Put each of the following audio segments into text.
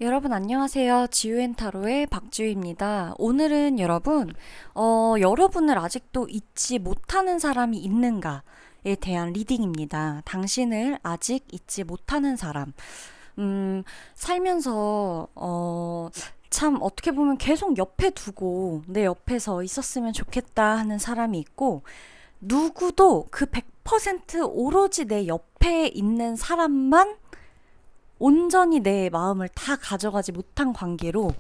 여러분 안녕하세요. 지유앤타로의 박지유입니다. 오늘은 여러분을 아직도 잊지 못하는 사람이 있는가에 대한 리딩입니다. 당신을 아직 잊지 못하는 사람. 살면서 참 어떻게 보면 계속 옆에 두고 내 옆에서 있었으면 좋겠다 하는 사람이 있고, 누구도 그 100% 오로지 내 옆에 있는 사람만 온전히 내 마음을 다 가져가지 못한 관계로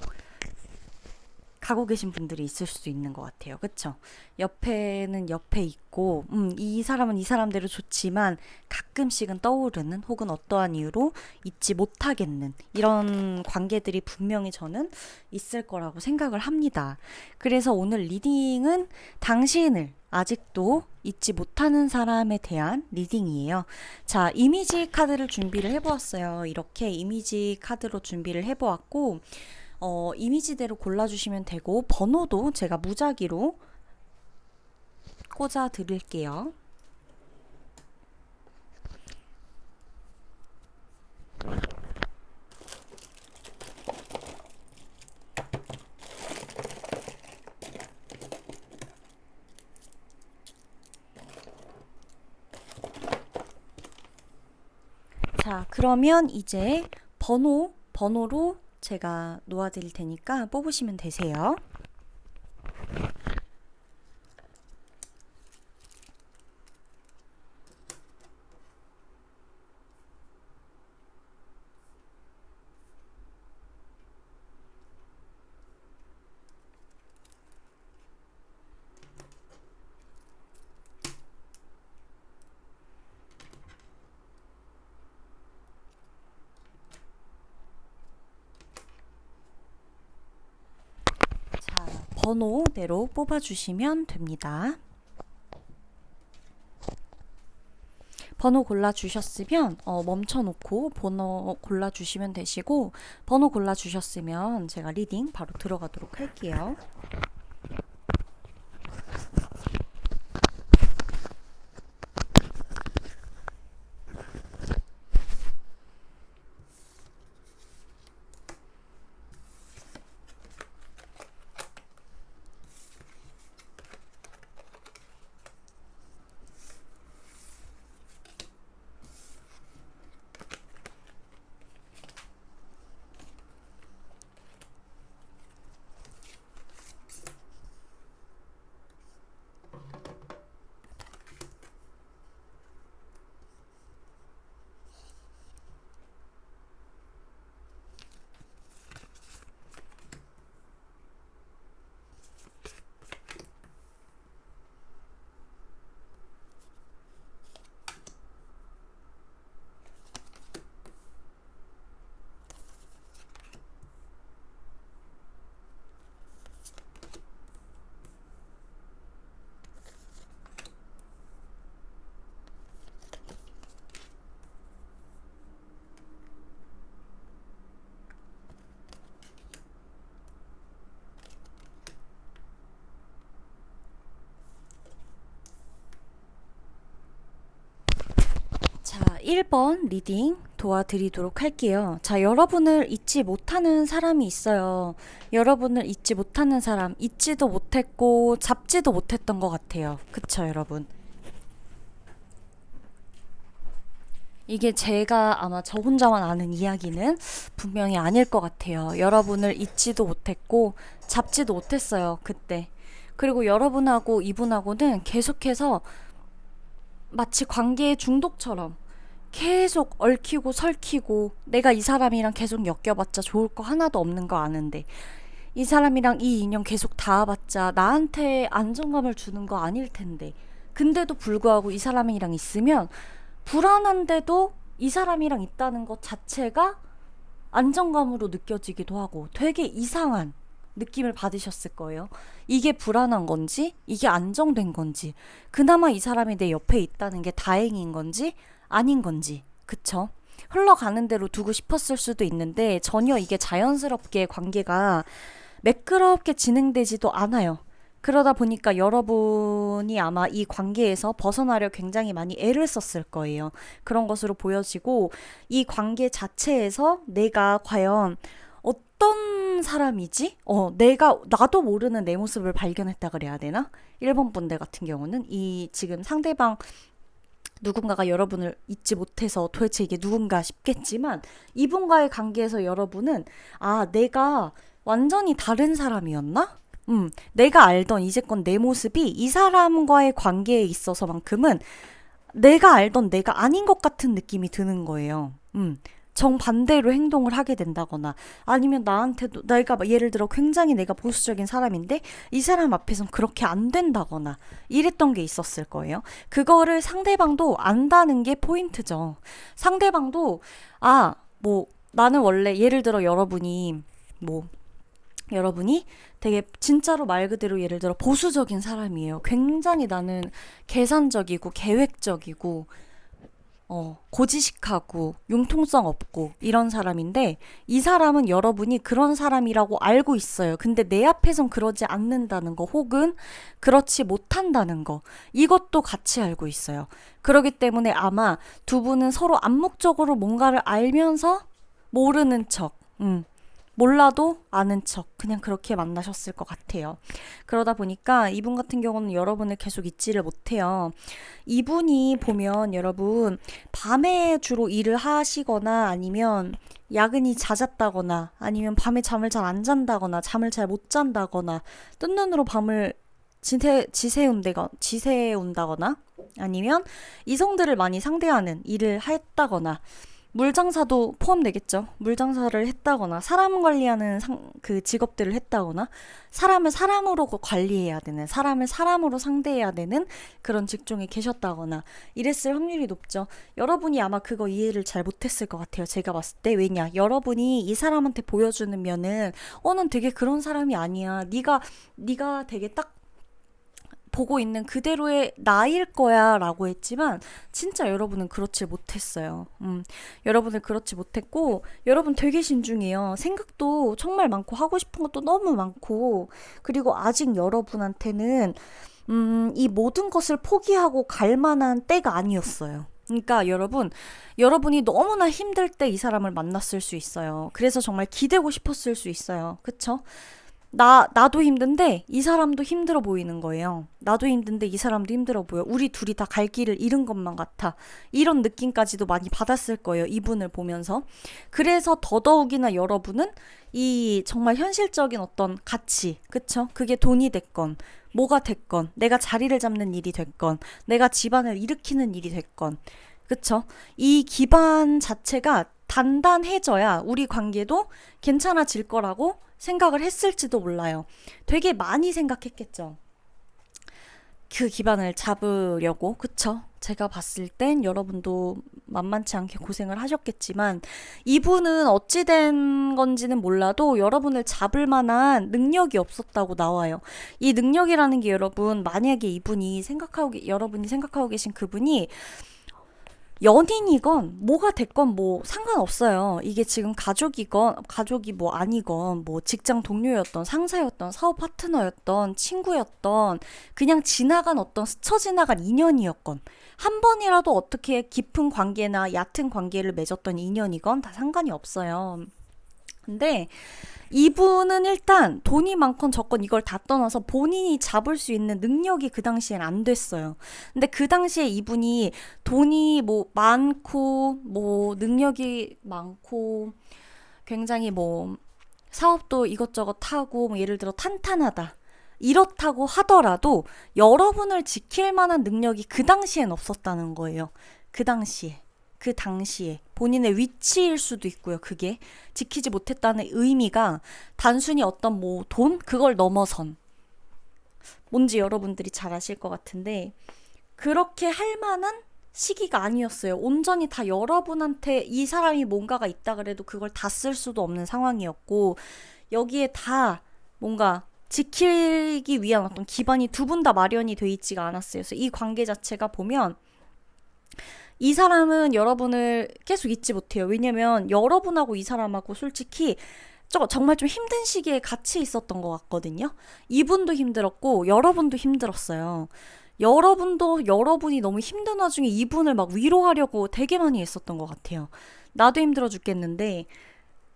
가고 계신 분들이 있을 수 있는 것 같아요. 그쵸? 옆에는 옆에 있고, 이 사람은 이 사람대로 좋지만 가끔씩은 떠오르는, 혹은 어떠한 이유로 잊지 못하겠는 이런 관계들이 분명히 저는 있을 거라고 생각을 합니다. 그래서 오늘 리딩은 당신을 아직도 잊지 못하는 사람에 대한 리딩이에요. 자, 이미지 카드를 준비를 해보았어요. 이렇게 이미지 카드로 준비를 해보았고, 이미지대로 골라주시면 되고, 번호도 제가 무작위로 꽂아 드릴게요. 자, 그러면 이제 번호로 제가 놓아드릴 테니까 뽑으시면 되세요. 자, 번호대로 뽑아주시면 됩니다. 번호 골라주셨으면 멈춰놓고 번호 골라주시면 되시고, 번호 골라주셨으면 제가 리딩 바로 들어가도록 할게요. 자, 1번 리딩 도와드리도록 할게요. 자, 여러분을 잊지 못하는 사람이 있어요. 여러분을 잊지 못하는 사람, 잊지도 못했고 잡지도 못했던 것 같아요. 그쵸, 여러분? 이게 제가 아마 저 혼자만 아는 이야기는 분명히 아닐 것 같아요. 여러분을 잊지도 못했고 잡지도 못했어요, 그때. 그리고 여러분하고 이분하고는 계속해서 마치 관계의 중독처럼 계속 얽히고 설키고, 내가 이 사람이랑 계속 엮여봤자 좋을 거 하나도 없는 거 아는데, 이 사람이랑 이 인연 계속 닿아봤자 나한테 안정감을 주는 거 아닐 텐데, 근데도 불구하고 이 사람이랑 있으면 불안한데도 이 사람이랑 있다는 것 자체가 안정감으로 느껴지기도 하고 되게 이상한 느낌을 받으셨을 거예요. 이게 불안한 건지, 이게 안정된 건지, 그나마 이 사람이 내 옆에 있다는 게 다행인 건지, 아닌 건지, 그쵸? 흘러가는 대로 두고 싶었을 수도 있는데 전혀 이게 자연스럽게 관계가 매끄럽게 진행되지도 않아요. 그러다 보니까 여러분이 아마 이 관계에서 벗어나려 굉장히 많이 애를 썼을 거예요. 그런 것으로 보여지고, 이 관계 자체에서 내가 과연 어떤 사람이지? 나도 모르는 내 모습을 발견했다 그래야 되나? 1번 분들 같은 경우는 이 지금 상대방 누군가가 여러분을 잊지 못해서 도대체 이게 누군가 싶겠지만 이분과의 관계에서 여러분은 내가 완전히 다른 사람이었나? 내가 알던 이제껏 내 모습이 이 사람과의 관계에 있어서만큼은 내가 알던 내가 아닌 것 같은 느낌이 드는 거예요. 정반대로 행동을 하게 된다거나 아니면 나한테도 내가 예를 들어 굉장히 내가 보수적인 사람인데 이 사람 앞에선 그렇게 안 된다거나 이랬던 게 있었을 거예요. 그거를 상대방도 안다는 게 포인트죠. 상대방도 나는 원래 예를 들어 여러분이 되게 진짜로 말 그대로 예를 들어 보수적인 사람이에요. 굉장히 나는 계산적이고 계획적이고 고지식하고 융통성 없고 이런 사람인데 이 사람은 여러분이 그런 사람이라고 알고 있어요. 근데 내 앞에선 그러지 않는다는 거 혹은 그렇지 못한다는 거 이것도 같이 알고 있어요. 그렇기 때문에 아마 두 분은 서로 암묵적으로 뭔가를 알면서 모르는 척 몰라도 아는 척 그냥 그렇게 만나셨을 것 같아요. 그러다 보니까 이분 같은 경우는 여러분을 계속 잊지를 못해요. 이분이 보면 여러분 밤에 주로 일을 하시거나 아니면 야근이 잦았다거나 아니면 밤에 잠을 잘 안 잔다거나 잠을 잘 못 잔다거나 뜬 눈으로 밤을 지새운다거나 아니면 이성들을 많이 상대하는 일을 했다거나 물장사도 포함되겠죠. 물장사를 했다거나 사람 관리하는 그 직업들을 했다거나 사람을 사람으로 관리해야 되는 사람을 사람으로 상대해야 되는 그런 직종에 계셨다거나 이랬을 확률이 높죠. 여러분이 아마 그거 이해를 잘 못했을 것 같아요. 제가 봤을 때. 왜냐? 여러분이 이 사람한테 보여주는 면은 넌 되게 그런 사람이 아니야. 네가 되게 딱 보고 있는 그대로의 나일 거야 라고 했지만 진짜 여러분은 그렇지 못했어요. 여러분은 그렇지 못했고 여러분 되게 신중해요. 생각도 정말 많고 하고 싶은 것도 너무 많고 그리고 아직 여러분한테는 이 모든 것을 포기하고 갈 만한 때가 아니었어요. 그러니까 여러분이 너무나 힘들 때 이 사람을 만났을 수 있어요. 그래서 정말 기대고 싶었을 수 있어요. 그쵸? 나도 힘든데 이 사람도 힘들어 보이는 거예요. 나도 힘든데 이 사람도 힘들어 보여. 우리 둘이 다 갈 길을 잃은 것만 같아. 이런 느낌까지도 많이 받았을 거예요. 이분을 보면서. 그래서 더더욱이나 여러분은 이 정말 현실적인 어떤 가치, 그쵸? 그게 돈이 됐건, 뭐가 됐건, 내가 자리를 잡는 일이 됐건, 내가 집안을 일으키는 일이 됐건, 그쵸? 이 기반 자체가 단단해져야 우리 관계도 괜찮아질 거라고 생각을 했을지도 몰라요. 되게 많이 생각했겠죠. 그 기반을 잡으려고, 그쵸? 제가 봤을 땐 여러분도 만만치 않게 고생을 하셨겠지만 이분은 어찌된 건지는 몰라도 여러분을 잡을 만한 능력이 없었다고 나와요. 이 능력이라는 게 여러분 만약에 여러분이 생각하고 계신 그분이 연인이건 뭐가 됐건 뭐 상관없어요. 이게 지금 가족이 뭐 아니건 뭐 직장 동료였던 상사였던 사업 파트너였던 친구였던 그냥 지나간 어떤 스쳐 지나간 인연이었건 한 번이라도 어떻게 깊은 관계나 얕은 관계를 맺었던 인연이건 다 상관이 없어요. 근데 이분은 일단 돈이 많건 적건 이걸 다 떠나서 본인이 잡을 수 있는 능력이 그 당시엔 안 됐어요. 근데 그 당시에 이분이 돈이 뭐 많고 뭐 능력이 많고 굉장히 뭐 사업도 이것저것 하고 뭐 예를 들어 탄탄하다. 이렇다고 하더라도 여러분을 지킬 만한 능력이 그 당시엔 없었다는 거예요. 그 당시에 본인의 위치일 수도 있고요. 그게 지키지 못했다는 의미가 단순히 어떤 뭐 돈 그걸 넘어선 뭔지 여러분들이 잘 아실 것 같은데 그렇게 할 만한 시기가 아니었어요. 온전히 다 여러분한테 이 사람이 뭔가가 있다 그래도 그걸 다 쓸 수도 없는 상황이었고 여기에 다 뭔가 지키기 위한 어떤 기반이 두 분 다 마련이 돼 있지가 않았어요. 그래서 이 관계 자체가 보면 이 사람은 여러분을 계속 잊지 못해요. 왜냐면 여러분하고 이 사람하고 솔직히 정말 좀 힘든 시기에 같이 있었던 것 같거든요. 이분도 힘들었고 여러분도 힘들었어요. 여러분이 너무 힘든 와중에 이분을 막 위로하려고 되게 많이 했었던 것 같아요. 나도 힘들어 죽겠는데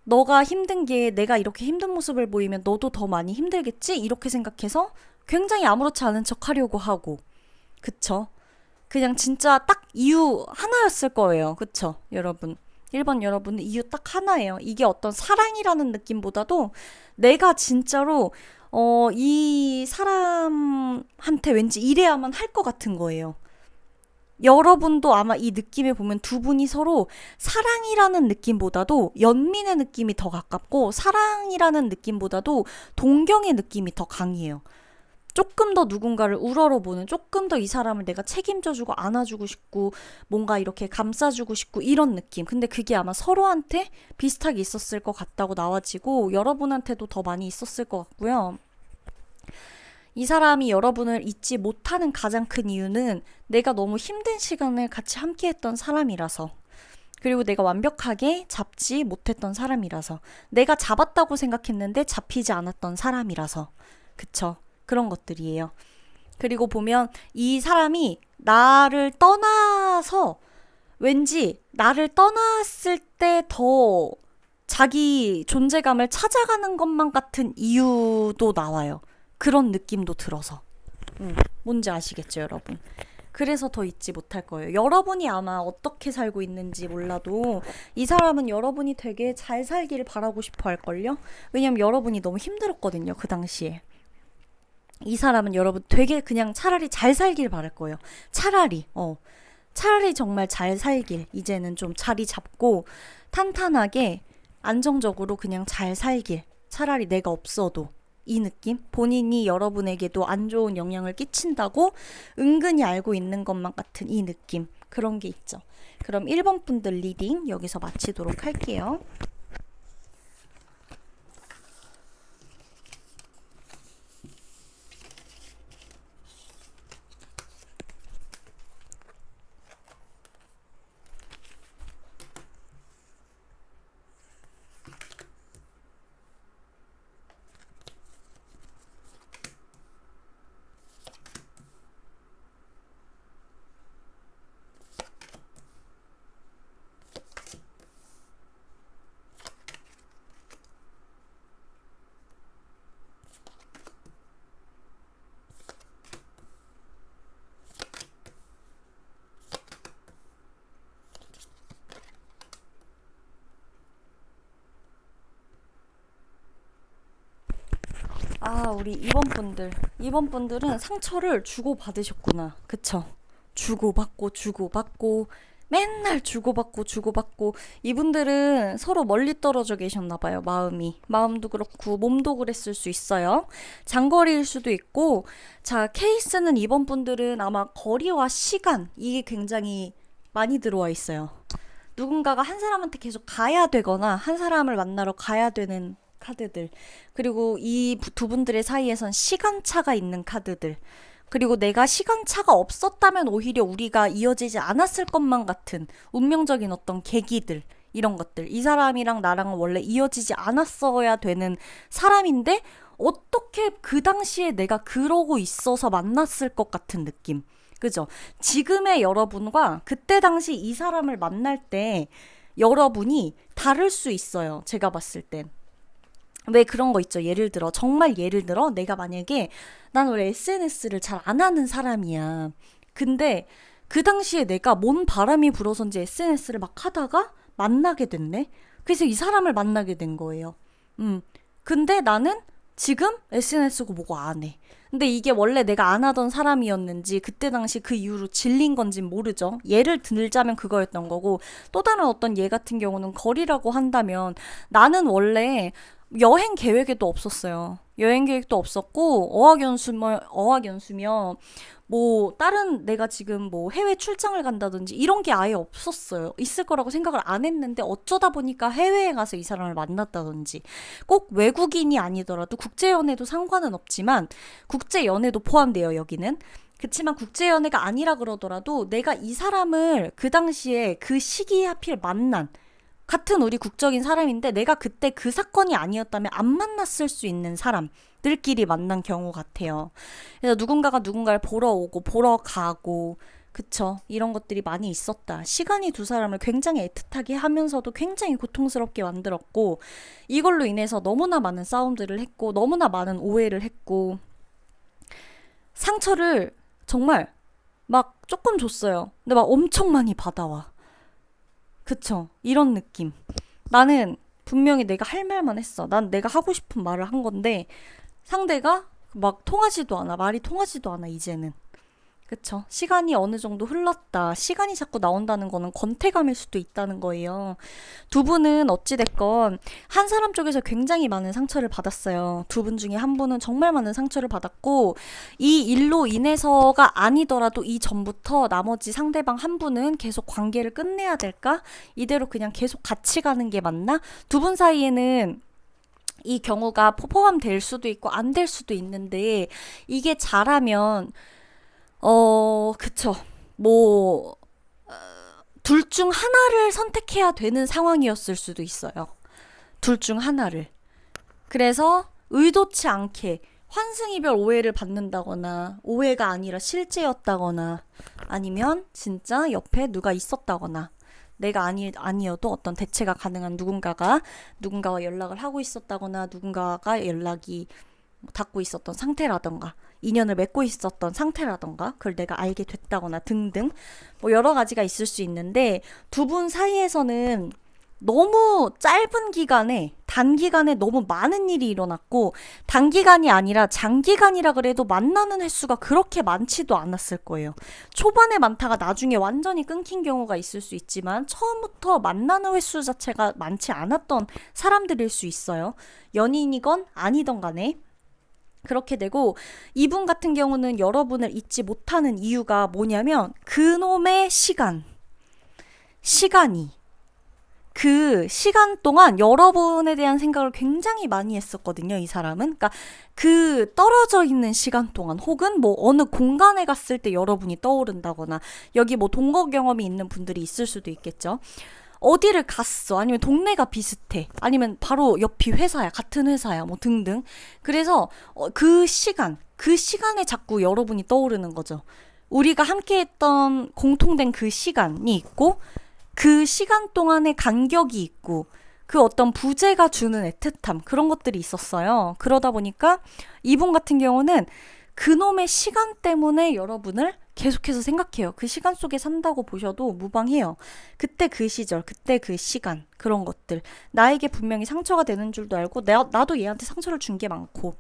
너가 힘든 게 내가 이렇게 힘든 모습을 보이면 너도 더 많이 힘들겠지? 이렇게 생각해서 굉장히 아무렇지 않은 척 하려고 하고. 그쵸? 그냥 진짜 딱 이유 하나였을 거예요. 그쵸? 여러분. 1번 여러분 이유 딱 하나예요. 이게 어떤 사랑이라는 느낌보다도 내가 진짜로 이 사람한테 왠지 이래야만 할 것 같은 거예요. 여러분도 아마 이 느낌을 보면 두 분이 서로 사랑이라는 느낌보다도 연민의 느낌이 더 가깝고 사랑이라는 느낌보다도 동경의 느낌이 더 강해요. 조금 더 누군가를 우러러보는, 조금 더 이 사람을 내가 책임져주고 안아주고 싶고 뭔가 이렇게 감싸주고 싶고 이런 느낌. 근데 그게 아마 서로한테 비슷하게 있었을 것 같다고 나와지고 여러분한테도 더 많이 있었을 것 같고요. 이 사람이 여러분을 잊지 못하는 가장 큰 이유는 내가 너무 힘든 시간을 같이 함께 했던 사람이라서, 그리고 내가 완벽하게 잡지 못했던 사람이라서, 내가 잡았다고 생각했는데 잡히지 않았던 사람이라서. 그쵸? 그런 것들이에요. 그리고 보면 이 사람이 나를 떠나서 왠지 나를 떠났을 때 더 자기 존재감을 찾아가는 것만 같은 이유도 나와요. 그런 느낌도 들어서. 뭔지 아시겠죠, 여러분? 그래서 더 잊지 못할 거예요. 여러분이 아마 어떻게 살고 있는지 몰라도 이 사람은 여러분이 되게 잘 살길 바라고 싶어 할걸요? 왜냐면 여러분이 너무 힘들었거든요, 그 당시에. 이 사람은 여러분 되게 그냥 차라리 잘 살길 바랄 거예요. 차라리 정말 잘 살길. 이제는 좀 자리 잡고 탄탄하게 안정적으로 그냥 잘 살길. 차라리 내가 없어도. 이 느낌? 본인이 여러분에게도 안 좋은 영향을 끼친다고 은근히 알고 있는 것만 같은 이 느낌. 그런 게 있죠. 그럼 1번 분들 리딩 여기서 마치도록 할게요. 우리 2번 분들. 2번 분들은 상처를 주고받으셨구나. 그쵸? 주고받고, 맨날 주고받고. 이분들은 서로 멀리 떨어져 계셨나봐요, 마음이. 마음도 그렇고, 몸도 그랬을 수 있어요. 장거리일 수도 있고, 자, 케이스는 2번 분들은 아마 거리와 시간, 이게 굉장히 많이 들어와 있어요. 누군가가 한 사람한테 계속 가야 되거나, 한 사람을 만나러 가야 되는 카드들, 그리고 이 두 분들의 사이에선 시간차가 있는 카드들, 그리고 내가 시간차가 없었다면 오히려 우리가 이어지지 않았을 것만 같은 운명적인 어떤 계기들, 이런 것들. 이 사람이랑 나랑은 원래 이어지지 않았어야 되는 사람인데 어떻게 그 당시에 내가 그러고 있어서 만났을 것 같은 느낌. 그죠? 지금의 여러분과 그때 당시 이 사람을 만날 때 여러분이 다를 수 있어요, 제가 봤을 땐. 왜 그런 거 있죠? 정말 예를 들어 내가 만약에 난 원래 SNS를 잘 안 하는 사람이야. 근데 그 당시에 내가 뭔 바람이 불어서인지 SNS를 막 하다가 만나게 됐네. 그래서 이 사람을 만나게 된 거예요. 근데 나는 지금 SNS고 뭐고 안 해. 근데 이게 원래 내가 안 하던 사람이었는지 그때 당시 그 이후로 질린 건진 모르죠. 예를 들자면 그거였던 거고, 또 다른 어떤 예 같은 경우는 거리라고 한다면 나는 원래 여행 계획에도 없었어요. 여행 계획도 없었고 어학연수며 뭐 다른 내가 지금 뭐 해외 출장을 간다든지 이런 게 아예 없었어요. 있을 거라고 생각을 안 했는데 어쩌다 보니까 해외에 가서 이 사람을 만났다든지, 꼭 외국인이 아니더라도 국제연애도 상관은 없지만 국제연애도 포함돼요, 여기는. 그치만 국제연애가 아니라 그러더라도 내가 이 사람을 그 당시에 그 시기에 하필 만난, 같은 우리 국적인 사람인데 내가 그때 그 사건이 아니었다면 안 만났을 수 있는 사람들끼리 만난 경우 같아요. 그래서 누군가가 누군가를 보러 오고 보러 가고, 그쵸. 이런 것들이 많이 있었다. 시간이 두 사람을 굉장히 애틋하게 하면서도 굉장히 고통스럽게 만들었고, 이걸로 인해서 너무나 많은 싸움들을 했고, 너무나 많은 오해를 했고, 상처를 정말 막 조금 줬어요. 근데 막 엄청 많이 받아와. 그쵸. 이런 느낌. 나는 분명히 내가 할 말만 했어. 난 내가 하고 싶은 말을 한 건데, 상대가 막 통하지도 않아. 말이 통하지도 않아, 이제는. 그쵸. 시간이 어느 정도 흘렀다. 시간이 자꾸 나온다는 거는 권태감일 수도 있다는 거예요. 두 분은 어찌됐건 한 사람 쪽에서 굉장히 많은 상처를 받았어요. 두 분 중에 한 분은 정말 많은 상처를 받았고, 이 일로 인해서가 아니더라도 이 전부터 나머지 상대방 한 분은 계속 관계를 끝내야 될까? 이대로 그냥 계속 같이 가는 게 맞나? 두 분 사이에는 이 경우가 포함될 수도 있고 안 될 수도 있는데, 이게 잘하면 그쵸. 뭐, 둘 중 하나를 선택해야 되는 상황이었을 수도 있어요. 둘 중 하나를. 그래서 의도치 않게 환승이별 오해를 받는다거나, 오해가 아니라 실제였다거나, 아니면 진짜 옆에 누가 있었다거나, 내가 아니어도 어떤 대체가 가능한 누군가와 연락을 하고 있었다거나, 누군가가 연락이 닿고 있었던 상태라던가, 인연을 맺고 있었던 상태라던가, 그걸 내가 알게 됐다거나 등등, 뭐 여러 가지가 있을 수 있는데, 두 분 사이에서는 너무 짧은 기간에, 단기간에 너무 많은 일이 일어났고, 단기간이 아니라 장기간이라 그래도 만나는 횟수가 그렇게 많지도 않았을 거예요. 초반에 많다가 나중에 완전히 끊긴 경우가 있을 수 있지만, 처음부터 만나는 횟수 자체가 많지 않았던 사람들일 수 있어요. 연인이건 아니던 간에. 그렇게 되고, 이분 같은 경우는 여러분을 잊지 못하는 이유가 뭐냐면, 그놈의 시간이 그 시간 동안 여러분에 대한 생각을 굉장히 많이 했었거든요, 이 사람은. 그러니까 그 떨어져 있는 시간 동안, 혹은 뭐 어느 공간에 갔을 때 여러분이 떠오른다거나, 여기 뭐 동거 경험이 있는 분들이 있을 수도 있겠죠. 어디를 갔어, 아니면 동네가 비슷해, 아니면 바로 옆이 회사야, 같은 회사야, 뭐 등등. 그래서 그 시간에 자꾸 여러분이 떠오르는 거죠. 우리가 함께 했던 공통된 그 시간이 있고, 그 시간 동안의 간격이 있고, 그 어떤 부재가 주는 애틋함, 그런 것들이 있었어요. 그러다 보니까 이분 같은 경우는 그놈의 시간 때문에 여러분을 계속해서 생각해요. 그 시간 속에 산다고 보셔도 무방해요. 그때 그 시절, 그때 그 시간, 그런 것들. 나에게 분명히 상처가 되는 줄도 알고, 나도 얘한테 상처를 준 게 많고.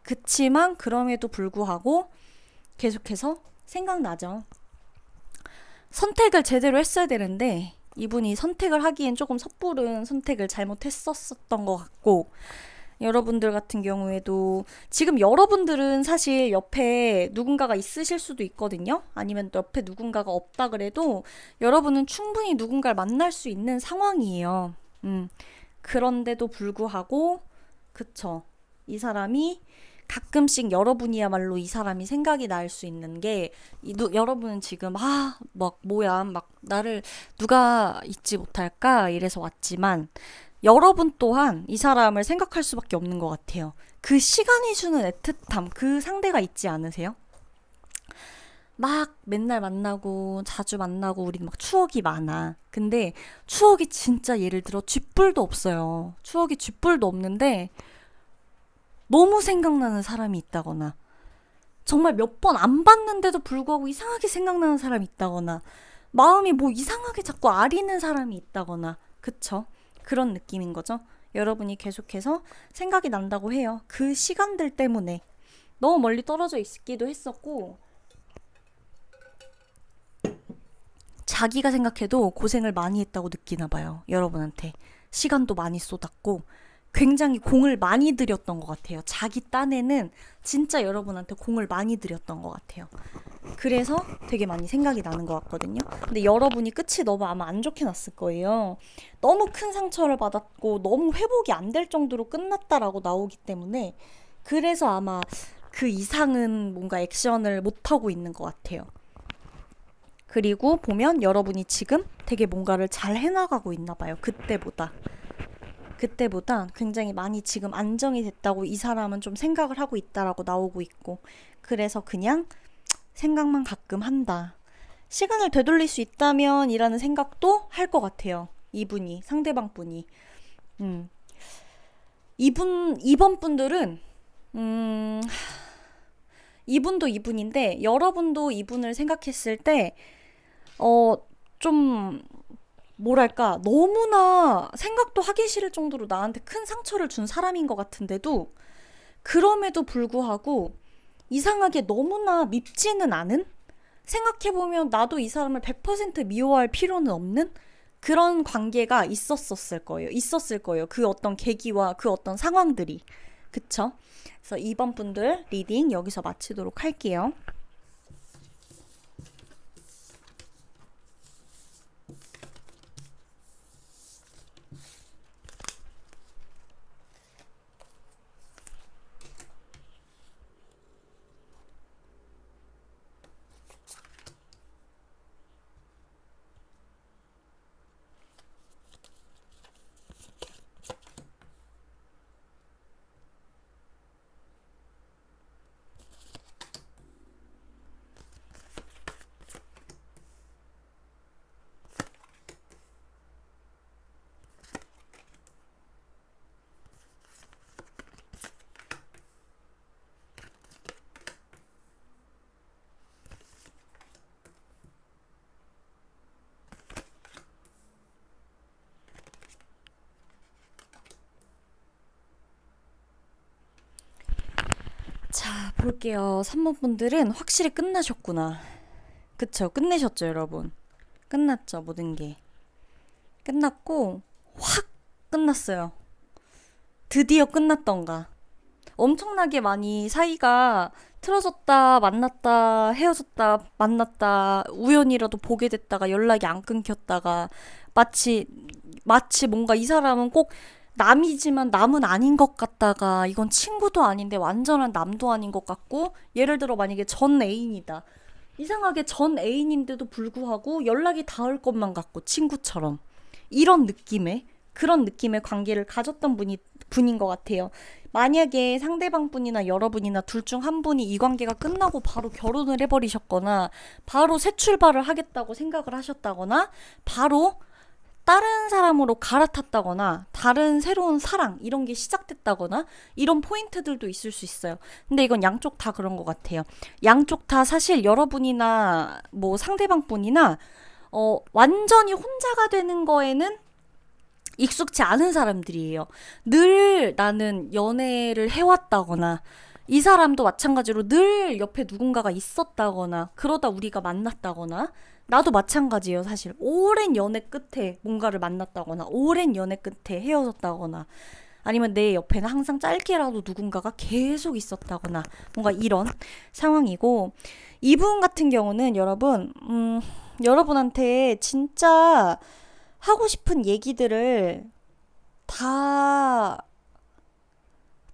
그치만 그럼에도 불구하고 계속해서 생각나죠. 선택을 제대로 했어야 되는데, 이분이 선택을 하기엔 조금 섣부른 선택을 잘못했었던 것 같고, 여러분들 같은 경우에도 지금 여러분들은 사실 옆에 누군가가 있으실 수도 있거든요. 아니면 또 옆에 누군가가 없다 그래도 여러분은 충분히 누군가를 만날 수 있는 상황이에요. 그런데도 불구하고, 그쵸. 이 사람이 가끔씩 여러분이야말로 이 사람이 생각이 날 수 있는 게, 여러분은 지금 막 뭐야, 막 나를 누가 잊지 못할까 이래서 왔지만, 여러분 또한 이 사람을 생각할 수밖에 없는 것 같아요. 그 시간이 주는 애틋함, 그 상대가 있지 않으세요? 막 맨날 만나고 자주 만나고 우리는 막 추억이 많아. 근데 추억이 진짜 예를 들어 쥐뿔도 없어요. 추억이 쥐뿔도 없는데 너무 생각나는 사람이 있다거나, 정말 몇 번 안 봤는데도 불구하고 이상하게 생각나는 사람이 있다거나, 마음이 뭐 이상하게 자꾸 아리는 사람이 있다거나, 그쵸? 그런 느낌인 거죠. 여러분이 계속해서 생각이 난다고 해요. 그 시간들 때문에 너무 멀리 떨어져 있기도 했었고, 자기가 생각해도 고생을 많이 했다고 느끼나 봐요. 여러분한테 시간도 많이 쏟았고 굉장히 공을 많이 들였던 것 같아요. 자기 딴에는 진짜 여러분한테 공을 많이 들였던 것 같아요. 그래서 되게 많이 생각이 나는 것 같거든요. 근데 여러분이 끝이 너무 아마 안 좋게 났을 거예요. 너무 큰 상처를 받았고 너무 회복이 안 될 정도로 끝났다라고 나오기 때문에, 그래서 아마 그 이상은 뭔가 액션을 못하고 있는 것 같아요. 그리고 보면 여러분이 지금 되게 뭔가를 잘 해나가고 있나 봐요. 그때보다 굉장히 많이 지금 안정이 됐다고 이 사람은 좀 생각을 하고 있다라고 나오고 있고, 그래서 그냥 생각만 가끔 한다. 시간을 되돌릴 수 있다면 이라는 생각도 할 것 같아요. 이분이, 상대방 분이. 음. 이번 분들은, 이분도 이분인데, 여러분도 이분을 생각했을 때, 좀, 뭐랄까, 너무나 생각도 하기 싫을 정도로 나한테 큰 상처를 준 사람인 것 같은데도, 그럼에도 불구하고, 이상하게 너무나 밉지는 않은? 생각해보면 나도 이 사람을 100% 미워할 필요는 없는 그런 관계가 있었을 거예요. 그 어떤 계기와 그 어떤 상황들이. 그쵸? 그래서 2번 분들 리딩 여기서 마치도록 할게요. 자, 볼게요. 3번 분들은 확실히 끝나셨구나. 그쵸? 끝내셨죠, 여러분? 끝났죠, 모든 게. 끝났고, 확 끝났어요. 드디어 끝났던가. 엄청나게 많이 사이가 틀어졌다, 만났다, 헤어졌다, 만났다, 우연이라도 보게 됐다가 연락이 안 끊겼다가, 마치, 마치 뭔가 이 사람은 꼭 남이지만 남은 아닌 것 같다가, 이건 친구도 아닌데 완전한 남도 아닌 것 같고, 예를 들어 만약에 전 애인이다. 이상하게 전 애인인데도 불구하고 연락이 닿을 것만 같고, 친구처럼. 이런 느낌의, 그런 느낌의 관계를 가졌던 분인 것 같아요. 만약에 상대방 분이나 여러분이나 둘 중 한 분이 이 관계가 끝나고 바로 결혼을 해버리셨거나, 바로 새 출발을 하겠다고 생각을 하셨다거나, 바로 다른 사람으로 갈아탔다거나, 다른 새로운 사랑, 이런 게 시작됐다거나, 이런 포인트들도 있을 수 있어요. 근데 이건 양쪽 다 그런 것 같아요. 양쪽 다 사실 여러분이나 뭐 상대방 분이나, 완전히 혼자가 되는 거에는 익숙치 않은 사람들이에요. 늘 나는 연애를 해왔다거나, 이 사람도 마찬가지로 늘 옆에 누군가가 있었다거나, 그러다 우리가 만났다거나, 나도 마찬가지예요, 사실. 오랜 연애 끝에 뭔가를 만났다거나, 오랜 연애 끝에 헤어졌다거나, 아니면 내 옆에는 항상 짧게라도 누군가가 계속 있었다거나, 뭔가 이런 상황이고, 이분 같은 경우는 여러분한테 진짜 하고 싶은 얘기들을 다,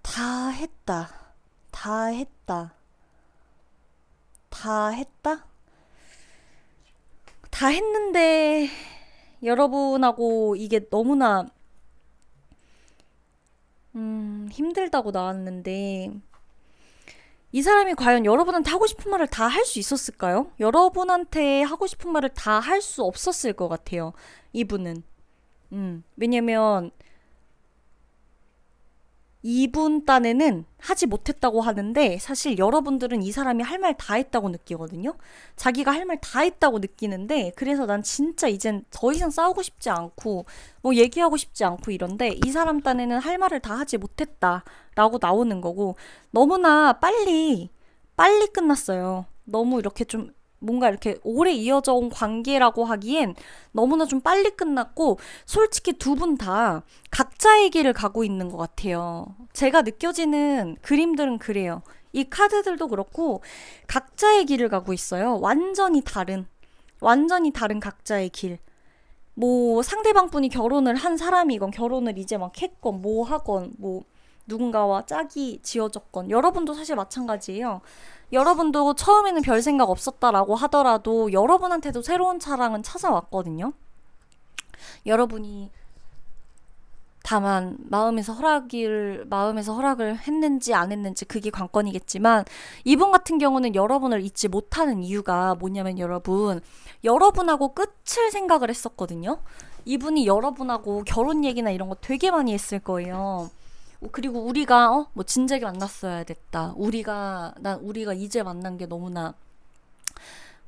다 했다. 다 했다. 다 했다? 다 했는데, 여러분하고 이게 너무나, 힘들다고 나왔는데, 이 사람이 과연 여러분한테 하고 싶은 말을 다 할 수 있었을까요? 여러분한테 하고 싶은 말을 다 할 수 없었을 것 같아요. 이분은. 왜냐면 이분 딴에는 하지 못했다고 하는데 사실 여러분들은 이 사람이 할 말 다 했다고 느끼거든요. 자기가 할 말 다 했다고 느끼는데 그래서 난 진짜 이젠 더 이상 싸우고 싶지 않고 뭐 얘기하고 싶지 않고 이런데 이 사람 딴에는 할 말을 다 하지 못했다라고 나오는 거고 너무나 빨리 끝났어요. 너무 이렇게 좀 뭔가 이렇게 오래 이어져 온 관계라고 하기엔 너무나 좀 빨리 끝났고 솔직히 두 분 다 각자의 길을 가고 있는 것 같아요. 제가 느껴지는 그림들은 그래요. 이 카드들도 그렇고 각자의 길을 가고 있어요. 완전히 다른 각자의 길. 뭐 상대방 분이 결혼을 한 사람이건 결혼을 이제 막 했건 뭐 하건 뭐 누군가와 짝이 지어졌건 여러분도 사실 마찬가지예요. 여러분도 처음에는 별 생각 없었다라고 하더라도 여러분한테도 새로운 사랑은 찾아왔거든요. 여러분이 다만 마음에서 허락을 했는지 안 했는지 그게 관건이겠지만, 이분 같은 경우는 여러분을 잊지 못하는 이유가 뭐냐면, 여러분하고 끝을 생각을 했었거든요. 이분이 여러분하고 결혼 얘기나 이런 거 되게 많이 했을 거예요. 그리고 우리가 뭐 진작에 만났어야 됐다. 우리가 이제 만난 게 너무나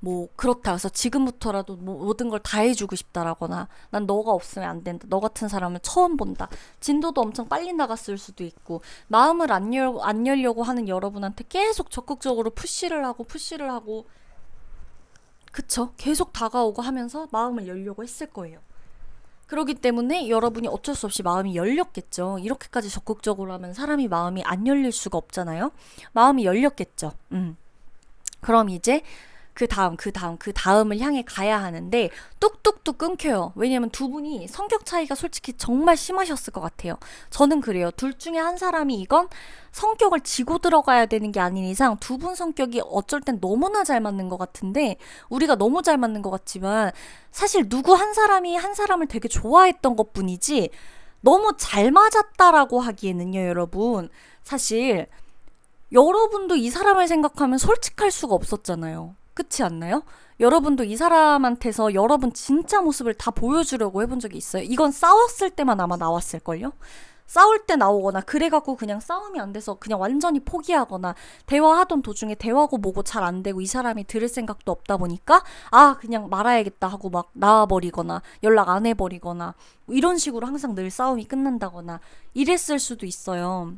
뭐 그렇다. 그래서 지금부터라도 뭐 모든 걸 다 해주고 싶다라거나, 난 너가 없으면 안 된다. 너 같은 사람을 처음 본다. 진도도 엄청 빨리 나갔을 수도 있고, 마음을 안 열려고 하는 여러분한테 계속 적극적으로 푸시를 하고, 그쵸? 계속 다가오고 하면서 마음을 열려고 했을 거예요. 그렇기 때문에 여러분이 어쩔 수 없이 마음이 열렸겠죠. 이렇게까지 적극적으로 하면 사람이 마음이 안 열릴 수가 없잖아요. 마음이 열렸겠죠. 그럼 이제 그 다음을 향해 가야 하는데 뚝뚝뚝 끊겨요. 왜냐면 두 분이 성격 차이가 솔직히 정말 심하셨을 것 같아요. 저는 그래요. 둘 중에 한 사람이 이건 성격을 지고 들어가야 되는 게 아닌 이상 두 분 성격이 어쩔 땐 너무나 잘 맞는 것 같은데, 우리가 너무 잘 맞는 것 같지만 사실 누구 한 사람이 한 사람을 되게 좋아했던 것 뿐이지 너무 잘 맞았다라고 하기에는요, 여러분. 사실 여러분도 이 사람을 생각하면 솔직할 수가 없었잖아요. 그렇지 않나요? 여러분도 이 사람한테서 여러분 진짜 모습을 다 보여주려고 해본 적이 있어요. 이건 싸웠을 때만 아마 나왔을걸요? 싸울 때 나오거나, 그래갖고 그냥 싸움이 안 돼서 그냥 완전히 포기하거나, 대화하던 도중에 대화고 뭐고 잘 안 되고 이 사람이 들을 생각도 없다 보니까 그냥 말아야겠다 하고 막 나와버리거나 연락 안 해버리거나, 이런 식으로 항상 늘 싸움이 끝난다거나 이랬을 수도 있어요.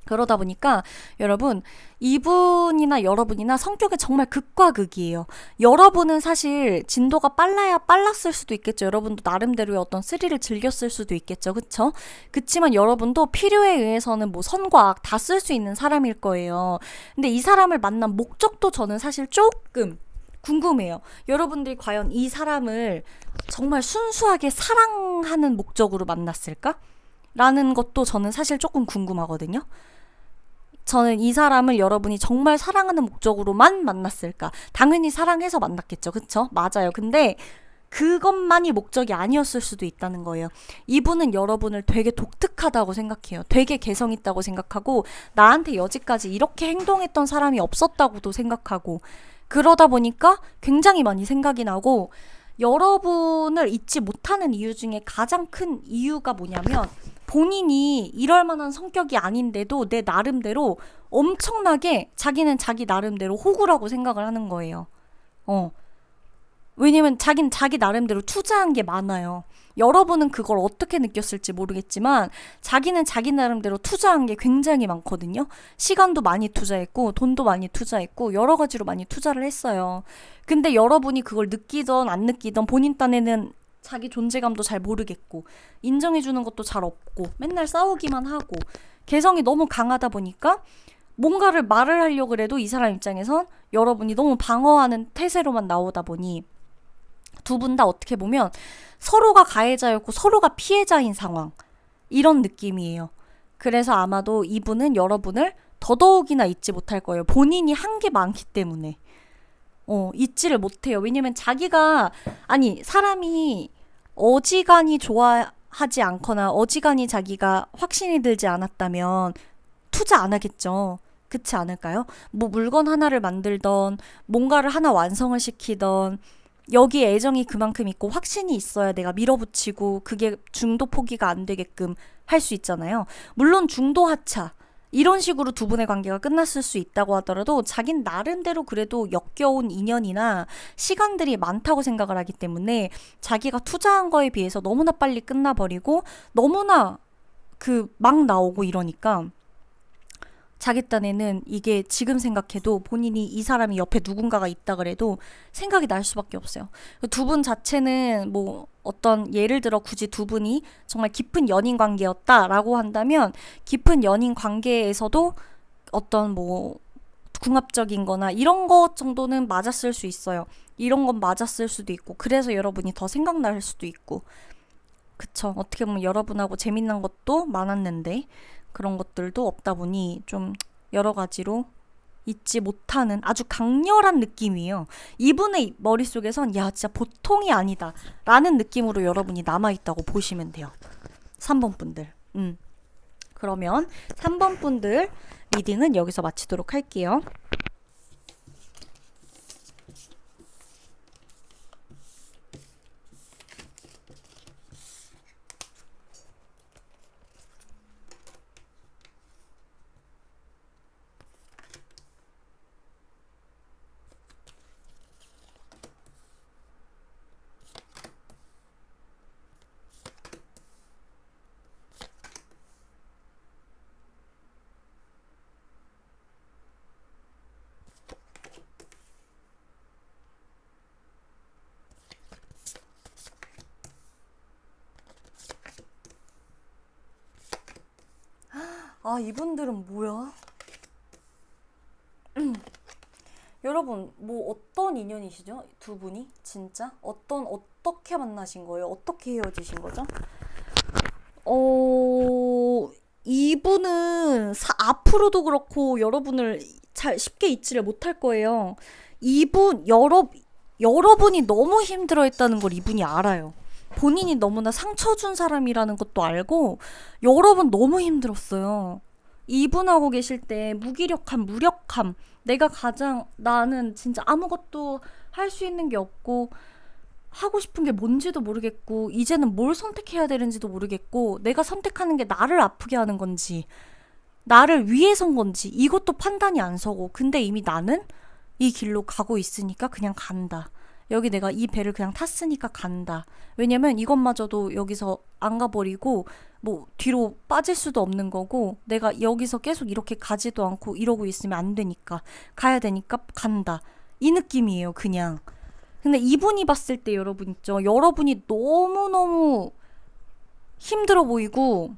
그러다 보니까 여러분, 이분이나 여러분이나 성격이 정말 극과 극이에요. 여러분은 사실 진도가 빨라야 빨랐을 수도 있겠죠. 여러분도 나름대로의 어떤 스릴을 즐겼을 수도 있겠죠. 그쵸? 그치만 여러분도 필요에 의해서는 뭐 선과 악 다 쓸 수 있는 사람일 거예요. 근데 이 사람을 만난 목적도 저는 사실 조금 궁금해요. 여러분들이 과연 이 사람을 정말 순수하게 사랑하는 목적으로 만났을까? 라는 것도 저는 사실 조금 궁금하거든요. 저는 이 사람을 여러분이 정말 사랑하는 목적으로만 만났을까? 당연히 사랑해서 만났겠죠. 그쵸? 맞아요. 근데 그것만이 목적이 아니었을 수도 있다는 거예요. 이분은 여러분을 되게 독특하다고 생각해요. 되게 개성 있다고 생각하고, 나한테 여지까지 이렇게 행동했던 사람이 없었다고도 생각하고, 그러다 보니까 굉장히 많이 생각이 나고, 여러분을 잊지 못하는 이유 중에 가장 큰 이유가 뭐냐면, 본인이 이럴 만한 성격이 아닌데도 내 나름대로 엄청나게 자기는 자기 나름대로 호구라고 생각을 하는 거예요. 왜냐면 자기는 자기 나름대로 투자한 게 많아요. 여러분은 그걸 어떻게 느꼈을지 모르겠지만 자기는 자기 나름대로 투자한 게 굉장히 많거든요. 시간도 많이 투자했고 돈도 많이 투자했고 여러 가지로 많이 투자를 했어요. 근데 여러분이 그걸 느끼던 안 느끼던 본인 딴에는 자기 존재감도 잘 모르겠고 인정해주는 것도 잘 없고 맨날 싸우기만 하고 개성이 너무 강하다 보니까 뭔가를 말을 하려고 해도 이 사람 입장에선 여러분이 너무 방어하는 태세로만 나오다 보니 두 분 다 어떻게 보면 서로가 가해자였고 서로가 피해자인 상황, 이런 느낌이에요. 그래서 아마도 이분은 여러분을 더더욱이나 잊지 못할 거예요. 본인이 한 게 많기 때문에 잊지를 못해요. 왜냐면 사람이 어지간히 좋아하지 않거나 어지간히 자기가 확신이 들지 않았다면 투자 안 하겠죠. 그렇지 않을까요? 뭐 물건 하나를 만들던 뭔가를 하나 완성을 시키던 여기에 애정이 그만큼 있고 확신이 있어야 내가 밀어붙이고 그게 중도 포기가 안 되게끔 할 수 있잖아요. 물론 중도 하차 이런 식으로 두 분의 관계가 끝났을 수 있다고 하더라도 자긴 나름대로 그래도 역겨운 인연이나 시간들이 많다고 생각을 하기 때문에 자기가 투자한 거에 비해서 너무나 빨리 끝나버리고 너무나 막 나오고 이러니까 자기 딴에는 이게 지금 생각해도 본인이 이 사람이 옆에 누군가가 있다 그래도 생각이 날 수밖에 없어요. 두 분 자체는 뭐 어떤 예를 들어 굳이 두 분이 정말 깊은 연인 관계였다라고 한다면 깊은 연인 관계에서도 어떤 뭐 궁합적인 거나 이런 것 정도는 맞았을 수 있어요. 이런 건 맞았을 수도 있고 그래서 여러분이 더 생각날 수도 있고 그쵸. 어떻게 보면 여러분하고 재밌는 것도 많았는데 그런 것들도 없다 보니 좀 여러 가지로 잊지 못하는 아주 강렬한 느낌이에요. 이분의 머릿속에선 야 진짜 보통이 아니다 라는 느낌으로 여러분이 남아있다고 보시면 돼요. 3번 분들. 그러면 3번 분들 리딩은 여기서 마치도록 할게요. 아, 이분들은 뭐야? 여러분, 뭐 어떤 인연이시죠? 두 분이? 진짜? 어떻게 만나신 거예요? 어떻게 헤어지신 거죠? 이분은 앞으로도 그렇고 여러분을 잘 쉽게 잊지를 못할 거예요. 여러분이 너무 힘들어 했다는 걸 이분이 알아요. 본인이 너무나 상처 준 사람이라는 것도 알고 여러분 너무 힘들었어요. 이분하고 계실 때 무력함, 나는 진짜 아무것도 할 수 있는 게 없고 하고 싶은 게 뭔지도 모르겠고 이제는 뭘 선택해야 되는지도 모르겠고 내가 선택하는 게 나를 아프게 하는 건지 나를 위해선 건지 이것도 판단이 안 서고 근데 이미 나는 이 길로 가고 있으니까 그냥 간다. 여기 내가 이 배를 그냥 탔으니까 간다. 왜냐면 이것마저도 여기서 안 가버리고 뭐 뒤로 빠질 수도 없는 거고 내가 여기서 계속 이렇게 가지도 않고 이러고 있으면 안 되니까 가야 되니까 간다. 이 느낌이에요 그냥. 근데 이분이 봤을 때 여러분 있죠. 여러분이 너무너무 힘들어 보이고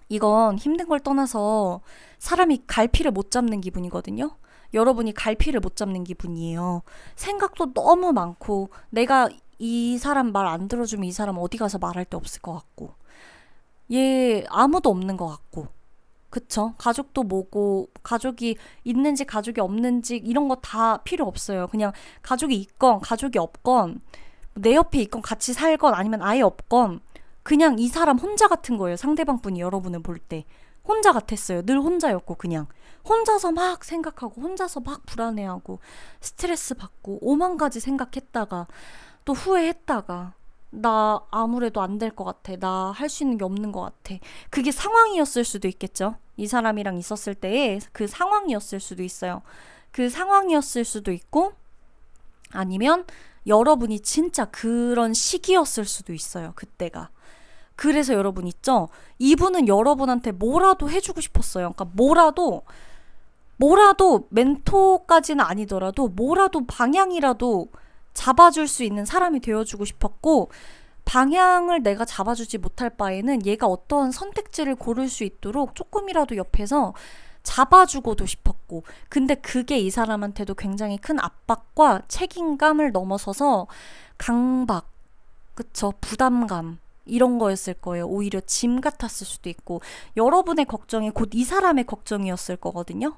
이건 힘든 걸 떠나서 사람이 갈피를 못 잡는 기분이거든요. 여러분이 갈피를 못 잡는 기분이에요. 생각도 너무 많고 내가 이 사람 말 안 들어주면 이 사람 어디 가서 말할 데 없을 것 같고 얘 아무도 없는 것 같고 그쵸? 가족도 뭐고 가족이 있는지 가족이 없는지 이런 거 다 필요 없어요. 그냥 가족이 있건 가족이 없건 내 옆에 있건 같이 살건 아니면 아예 없건 그냥 이 사람 혼자 같은 거예요. 상대방 분이 여러분을 볼 때 혼자 같았어요. 늘 혼자였고 그냥 혼자서 막 생각하고 혼자서 막 불안해하고 스트레스 받고 오만 가지 생각했다가 또 후회했다가 나 아무래도 안 될 것 같아. 나 할 수 있는 게 없는 것 같아. 그게 상황이었을 수도 있겠죠. 이 사람이랑 있었을 때의 그 상황이었을 수도 있어요. 그 상황이었을 수도 있고 아니면 여러분이 진짜 그런 시기였을 수도 있어요. 그때가. 그래서 여러분 있죠? 이분은 여러분한테 뭐라도 해주고 싶었어요. 그러니까 뭐라도 멘토까지는 아니더라도 뭐라도 방향이라도 잡아줄 수 있는 사람이 되어주고 싶었고 방향을 내가 잡아주지 못할 바에는 얘가 어떠한 선택지를 고를 수 있도록 조금이라도 옆에서 잡아주고도 싶었고 근데 그게 이 사람한테도 굉장히 큰 압박과 책임감을 넘어서서 강박, 그쵸? 부담감 이런 거였을 거예요. 오히려 짐 같았을 수도 있고 여러분의 걱정이 곧 이 사람의 걱정이었을 거거든요.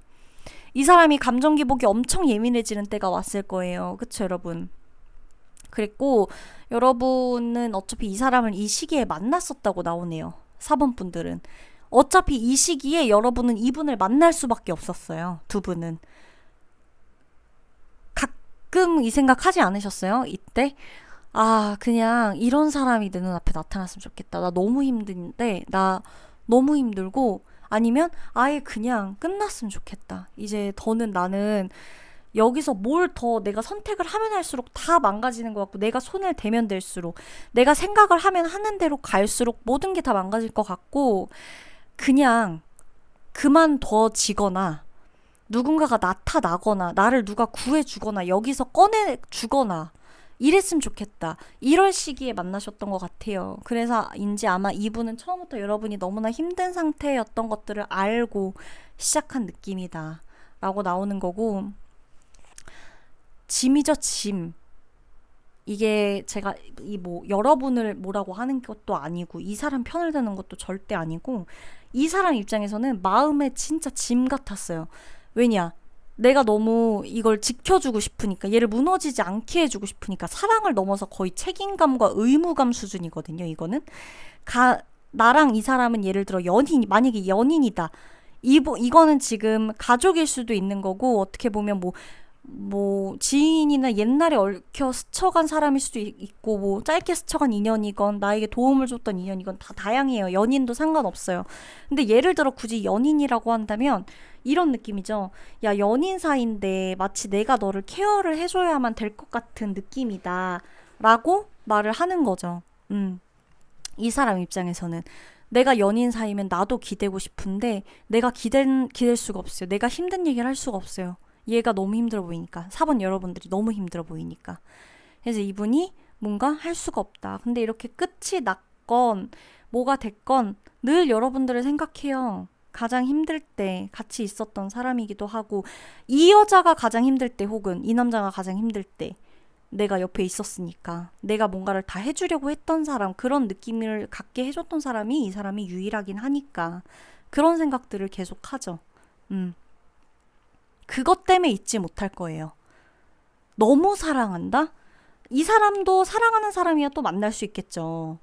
이 사람이 감정 기복이 엄청 예민해지는 때가 왔을 거예요. 그쵸 여러분? 그랬고 여러분은 어차피 이 사람을 이 시기에 만났었다고 나오네요. 4번 분들은. 어차피 이 시기에 여러분은 이분을 만날 수밖에 없었어요. 두 분은. 가끔 이 생각 하지 않으셨어요? 이때? 아, 그냥 이런 사람이 내 눈앞에 나타났으면 좋겠다. 나 너무 힘든데, 나 너무 힘들고, 아니면 아예 그냥 끝났으면 좋겠다. 이제 더는 나는 여기서 뭘 더 내가 선택을 하면 할수록 다 망가지는 것 같고 내가 손을 대면 될수록 내가 생각을 하면 하는 대로 갈수록 모든 게 다 망가질 것 같고 그냥 그만둬지거나 누군가가 나타나거나 나를 누가 구해주거나 여기서 꺼내주거나 이랬으면 좋겠다. 이럴 시기에 만나셨던 것 같아요. 그래서인지 아마 이분은 처음부터 여러분이 너무나 힘든 상태였던 것들을 알고 시작한 느낌이다 라고 나오는 거고 짐이죠, 짐. 이게 제가 여러분을 뭐라고 하는 것도 아니고 이 사람 편을 드는 것도 절대 아니고 이 사람 입장에서는 마음에 진짜 짐 같았어요. 왜냐? 내가 너무 이걸 지켜주고 싶으니까 얘를 무너지지 않게 해주고 싶으니까 사랑을 넘어서 거의 책임감과 의무감 수준이거든요. 이거는 나랑 이 사람은 예를 들어 만약에 연인이다. 이거는 지금 가족일 수도 있는 거고, 어떻게 보면 지인이나 옛날에 얽혀 스쳐간 사람일 수도 있고, 짧게 스쳐간 인연이건, 나에게 도움을 줬던 인연이건 다 다양해요. 연인도 상관없어요. 근데 예를 들어 굳이 연인이라고 한다면, 이런 느낌이죠. 야, 연인 사이인데 마치 내가 너를 케어를 해줘야만 될 것 같은 느낌이다. 라고 말을 하는 거죠. 이 사람 입장에서는. 내가 연인 사이면 나도 기대고 싶은데 내가 기댈 수가 없어요. 내가 힘든 얘기를 할 수가 없어요. 얘가 너무 힘들어 보이니까. 4번 여러분들이 너무 힘들어 보이니까. 그래서 이분이 뭔가 할 수가 없다. 근데 이렇게 끝이 났건 뭐가 됐건 늘 여러분들을 생각해요. 가장 힘들 때 같이 있었던 사람이기도 하고, 이 여자가 가장 힘들 때 혹은 이 남자가 가장 힘들 때 내가 옆에 있었으니까, 내가 뭔가를 다 해주려고 했던 사람, 그런 느낌을 갖게 해줬던 사람이 이 사람이 유일하긴 하니까 그런 생각들을 계속 하죠. 음. 그것 때문에 잊지 못할 거예요. 너무 사랑한다? 이 사람도 사랑하는 사람이야 또 만날 수 있겠죠.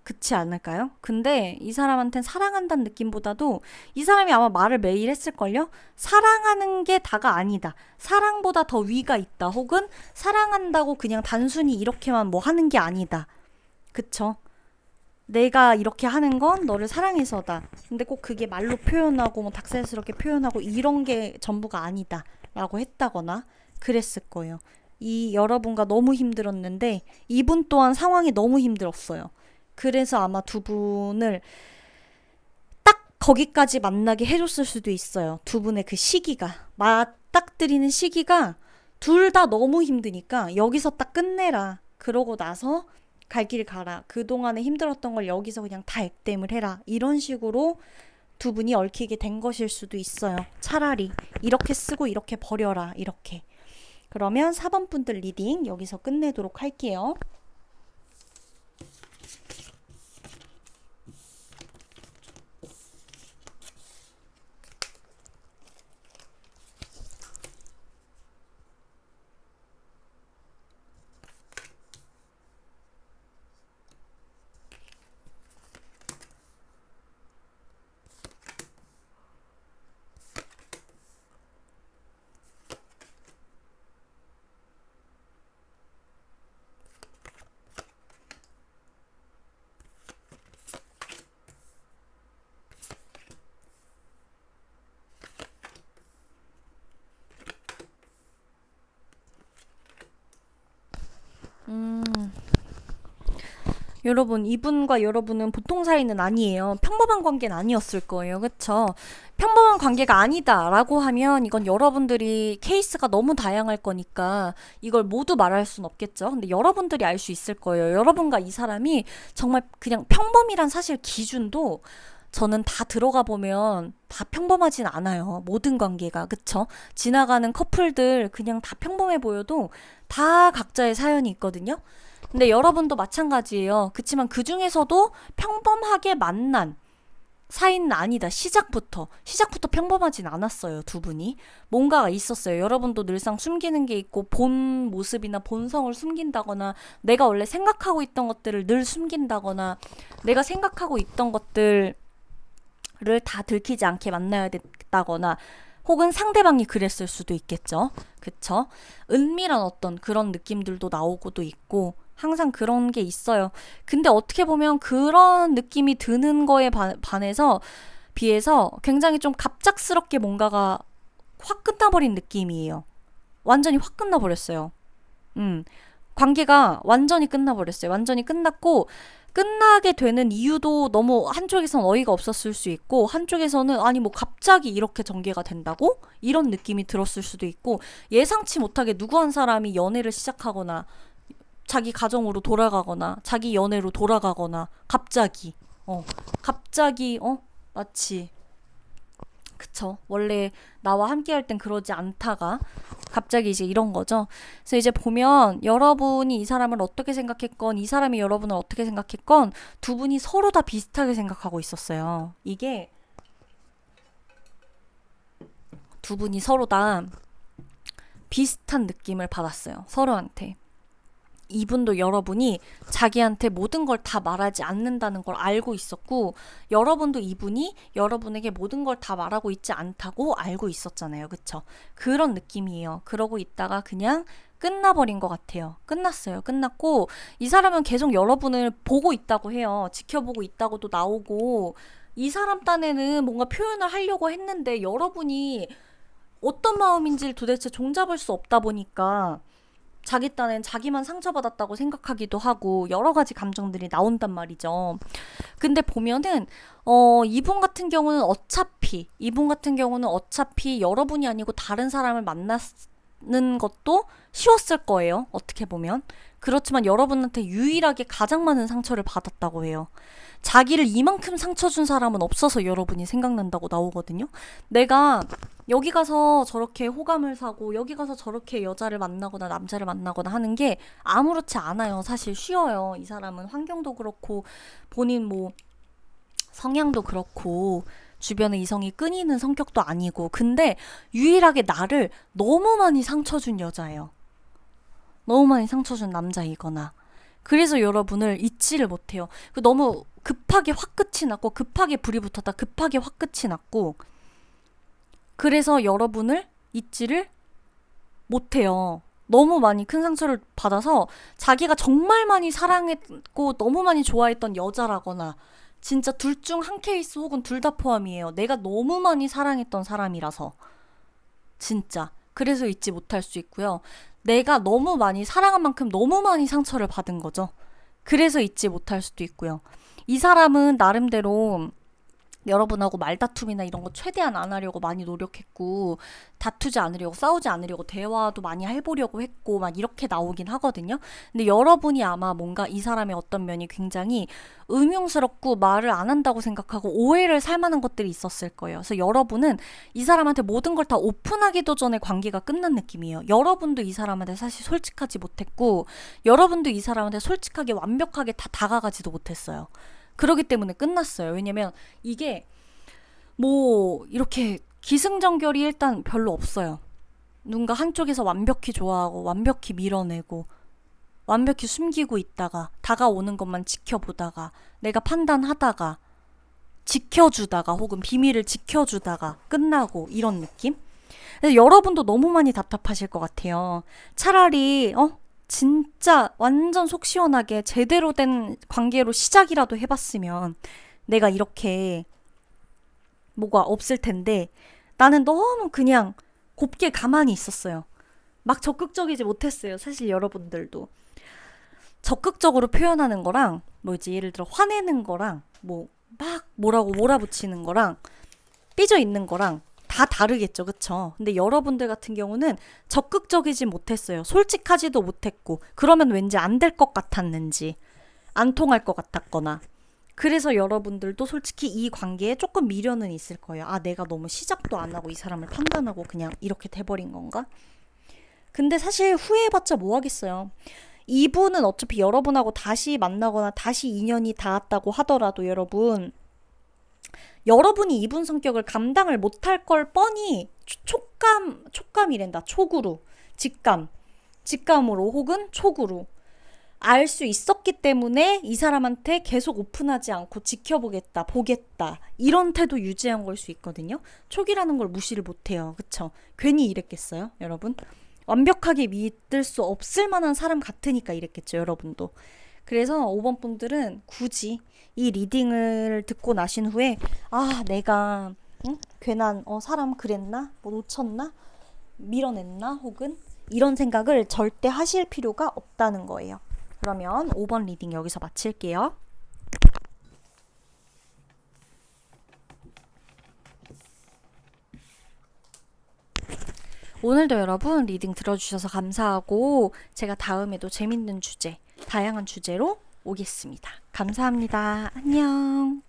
그렇지 않을까요? 근데 이 사람한텐 사랑한다는 느낌보다도 이 사람이 아마 말을 매일 했을걸요? 사랑하는 게 다가 아니다. 사랑보다 더 위가 있다. 혹은 사랑한다고 그냥 단순히 이렇게만 뭐 하는 게 아니다. 그쵸? 내가 이렇게 하는 건 너를 사랑해서다. 근데 꼭 그게 말로 표현하고 뭐 닭살스럽게 표현하고 이런 게 전부가 아니다. 라고 했다거나 그랬을 거예요. 이 여러분과 너무 힘들었는데 이분 또한 상황이 너무 힘들었어요. 그래서 아마 두 분을 딱 거기까지 만나게 해줬을 수도 있어요. 두 분의 그 시기가. 맞닥뜨리는 시기가 둘 다 너무 힘드니까 여기서 딱 끝내라. 그러고 나서 갈 길 가라. 그동안에 힘들었던 걸 여기서 그냥 다 액땜을 해라. 이런 식으로 두 분이 얽히게 된 것일 수도 있어요. 차라리 이렇게 쓰고 이렇게 버려라. 이렇게. 그러면 4번 분들 리딩 여기서 끝내도록 할게요. 여러분, 이분과 여러분은 보통 사이는 아니에요. 평범한 관계는 아니었을 거예요. 그쵸? 평범한 관계가 아니다라고 하면 이건 여러분들이 케이스가 너무 다양할 거니까 이걸 모두 말할 순 없겠죠. 근데 여러분들이 알 수 있을 거예요. 여러분과 이 사람이 정말 그냥 평범이란 사실 기준도 저는 다 들어가 보면 다 평범하진 않아요. 모든 관계가. 그쵸? 지나가는 커플들 그냥 다 평범해 보여도 다 각자의 사연이 있거든요. 근데 여러분도 마찬가지예요. 그치만 그 중에서도 평범하게 만난 사이는 아니다. 시작부터 평범하진 않았어요. 두 분이. 뭔가가 있었어요. 여러분도 늘상 숨기는 게 있고 본 모습이나 본성을 숨긴다거나 내가 원래 생각하고 있던 것들을 늘 숨긴다거나 내가 생각하고 있던 것들을 다 들키지 않게 만나야 됐다거나 혹은 상대방이 그랬을 수도 있겠죠. 그쵸? 은밀한 어떤 그런 느낌들도 나오고도 있고 항상 그런 게 있어요. 근데 어떻게 보면 그런 느낌이 드는 거에 비해서 굉장히 좀 갑작스럽게 뭔가가 확 끝나버린 느낌이에요. 완전히 확 끝나버렸어요. 관계가 완전히 끝나버렸어요. 완전히 끝났고 끝나게 되는 이유도 너무 한쪽에선 어이가 없었을 수 있고 한쪽에서는 아니 뭐 갑자기 이렇게 전개가 된다고? 이런 느낌이 들었을 수도 있고 예상치 못하게 누구 한 사람이 연애를 시작하거나 자기 가정으로 돌아가거나 자기 연애로 돌아가거나 갑자기 마치 그쵸 원래 나와 함께 할 땐 그러지 않다가 갑자기 이제 이런 거죠. 그래서 이제 보면 여러분이 이 사람을 어떻게 생각했건 이 사람이 여러분을 어떻게 생각했건 두 분이 서로 다 비슷하게 생각하고 있었어요. 이게 두 분이 서로 다 비슷한 느낌을 받았어요. 서로한테. 이분도 여러분이 자기한테 모든 걸 다 말하지 않는다는 걸 알고 있었고, 여러분도 이분이 여러분에게 모든 걸 다 말하고 있지 않다고 알고 있었잖아요. 그쵸? 그런 느낌이에요. 그러고 있다가 그냥 끝나버린 것 같아요. 끝났어요. 끝났고, 이 사람은 계속 여러분을 보고 있다고 해요. 지켜보고 있다고도 나오고, 이 사람 딴에는 뭔가 표현을 하려고 했는데 여러분이 어떤 마음인지를 도대체 종잡을 수 없다 보니까 자기 딴엔 자기만 상처받았다고 생각하기도 하고 여러 가지 감정들이 나온단 말이죠. 근데 보면은 이분 같은 경우는 어차피 여러분이 아니고 다른 사람을 만나는 것도 쉬웠을 거예요. 어떻게 보면. 그렇지만 여러분한테 유일하게 가장 많은 상처를 받았다고 해요. 자기를 이만큼 상처 준 사람은 없어서 여러분이 생각난다고 나오거든요. 내가 여기 가서 저렇게 호감을 사고 여기 가서 저렇게 여자를 만나거나 남자를 만나거나 하는 게 아무렇지 않아요. 사실 쉬워요. 이 사람은 환경도 그렇고 본인 뭐 성향도 그렇고 주변에 이성이 끊이는 성격도 아니고, 근데 유일하게 나를 너무 많이 상처 준 여자예요. 너무 많이 상처 준 남자이거나. 그래서 여러분을 잊지를 못해요. 너무 급하게 확 끝이 났고 급하게 불이 붙었다 급하게 확 끝이 났고, 그래서 여러분을 잊지를 못해요. 너무 많이 큰 상처를 받아서 자기가 정말 많이 사랑했고 너무 많이 좋아했던 여자라거나, 진짜 둘 중 한 케이스 혹은 둘 다 포함이에요. 내가 너무 많이 사랑했던 사람이라서. 진짜. 그래서 잊지 못할 수 있고요. 내가 너무 많이 사랑한 만큼 너무 많이 상처를 받은 거죠. 그래서 잊지 못할 수도 있고요. 이 사람은 나름대로 여러분하고 말다툼이나 이런 거 최대한 안 하려고 많이 노력했고, 다투지 않으려고, 싸우지 않으려고 대화도 많이 해보려고 했고 막 이렇게 나오긴 하거든요. 근데 여러분이 아마 뭔가 이 사람의 어떤 면이 굉장히 음흉스럽고 말을 안 한다고 생각하고 오해를 살 만한 것들이 있었을 거예요. 그래서 여러분은 이 사람한테 모든 걸 다 오픈하기도 전에 관계가 끝난 느낌이에요. 여러분도 이 사람한테 사실 솔직하지 못했고, 여러분도 이 사람한테 솔직하게 완벽하게 다 다가가지도 못했어요. 그러기 때문에 끝났어요. 왜냐면 이게 뭐 이렇게 기승전결이 일단 별로 없어요. 누군가 한쪽에서 완벽히 좋아하고 완벽히 밀어내고 완벽히 숨기고 있다가 다가오는 것만 지켜보다가 내가 판단하다가 지켜주다가 혹은 비밀을 지켜주다가 끝나고, 이런 느낌? 그래서 여러분도 너무 많이 답답하실 것 같아요. 차라리 진짜 완전 속 시원하게 제대로 된 관계로 시작이라도 해봤으면 내가 이렇게 뭐가 없을 텐데, 나는 너무 그냥 곱게 가만히 있었어요. 막 적극적이지 못했어요. 사실 여러분들도 적극적으로 표현하는 거랑 예를 들어 화내는 거랑 막 뭐라고 몰아붙이는 거랑 삐져 있는 거랑 다 다르겠죠. 그쵸? 근데 여러분들 같은 경우는 적극적이지 못했어요. 솔직하지도 못했고, 그러면 왠지 안 될 것 같았는지, 안 통할 것 같았거나. 그래서 여러분들도 솔직히 이 관계에 조금 미련은 있을 거예요. 아, 내가 너무 시작도 안 하고 이 사람을 판단하고 그냥 이렇게 돼버린 건가? 근데 사실 후회해봤자 뭐 하겠어요. 이분은 어차피 여러분하고 다시 만나거나 다시 인연이 닿았다고 하더라도 여러분이 이분 성격을 감당을 못할 걸 뻔히 촉감이란다. 촉으로, 직감으로 혹은 촉으로 알 수 있었기 때문에 이 사람한테 계속 오픈하지 않고 지켜보겠다, 보겠다, 이런 태도 유지한 걸 수 있거든요. 촉이라는 걸 무시를 못해요. 그쵸? 괜히 이랬겠어요, 여러분? 완벽하게 믿을 수 없을 만한 사람 같으니까 이랬겠죠, 여러분도. 그래서 5번 분들은 굳이 이 리딩을 듣고 나신 후에 내가 괜한 사람 그랬나? 놓쳤나? 밀어냈나? 혹은 이런 생각을 절대 하실 필요가 없다는 거예요. 그러면 5번 리딩 여기서 마칠게요. 오늘도 여러분 리딩 들어주셔서 감사하고, 제가 다음에도 재밌는 주제, 다양한 주제로 오겠습니다. 감사합니다. 안녕.